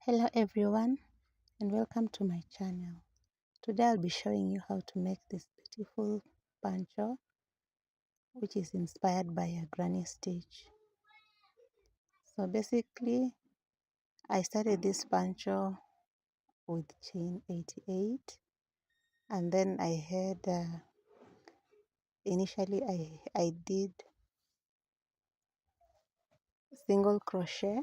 Hello everyone and welcome to my channel. Today I'll be showing you how to make this beautiful poncho which is inspired by a granny stitch. So basically I started this poncho with chain 88 and then I had initially I did single crochet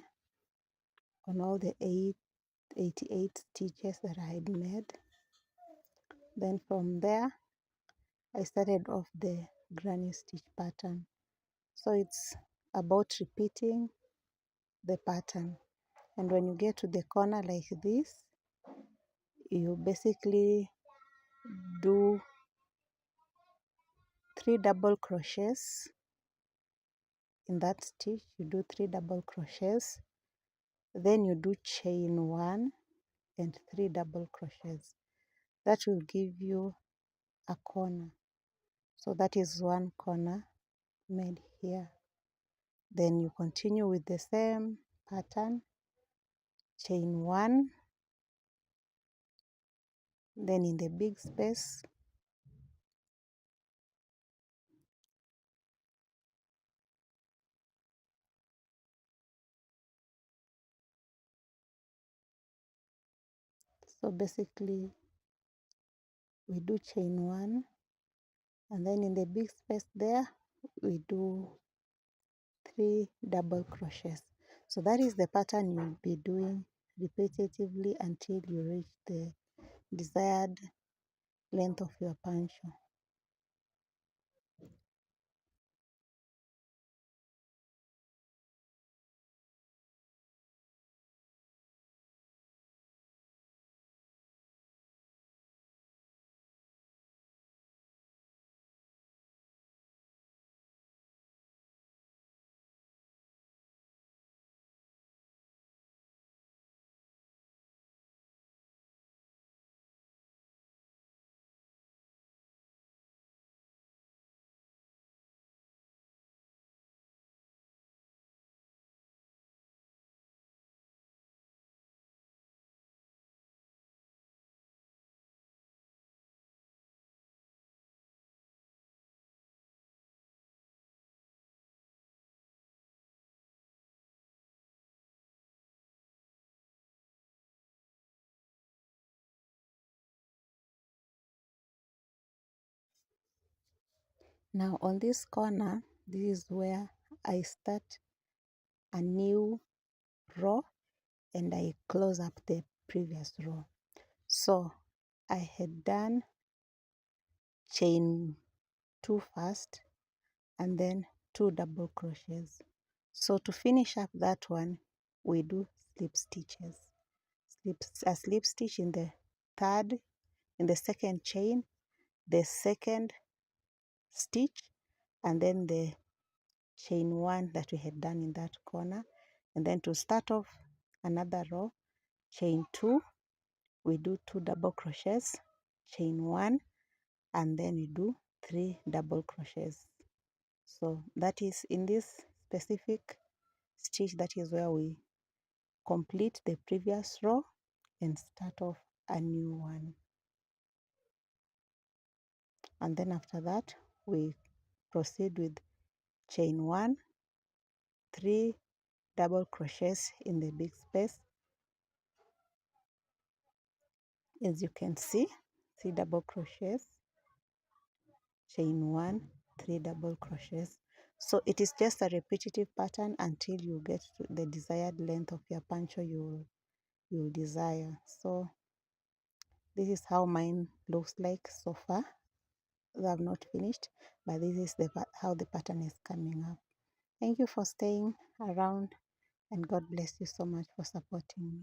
on all the 88 stitches that I had made. Then from there I started off the granny stitch pattern. So it's about repeating the pattern, and when you get to the corner like this, you basically do 3 double crochets in that stitch. You do 3 double crochets, then you do chain 1 and 3 double crochets. That will give you a corner. So that is one corner made here. Then you continue with the same pattern, chain 1, then in the big space so basically we do chain 1, and then in the big space there we do 3 double crochets. So that is the pattern you'll be doing repetitively until you reach the desired length of your poncho. Now on this corner, this is where I start a new row and I close up the previous row. So I had done chain 2 first and then 2 double crochets. So to finish up that one, we do slip stitches. A slip stitch in the second chain, the second stitch, and then the chain 1 that we had done in that corner. And then to start off another row, chain 2, we do 2 double crochets, chain 1, and then we do 3 double crochets. So that is in this specific stitch, that is where we complete the previous row and start off a new one. And then after that we proceed with chain 1, 3 double crochets in the big space, as you can see, 3 double crochets, chain 1, 3 double crochets. So it is just a repetitive pattern until you get to the desired length of your poncho you desire. So this is how mine looks like so far. I have not finished, but this is how the pattern is coming up. Thank you for staying around, and God bless you so much for supporting me.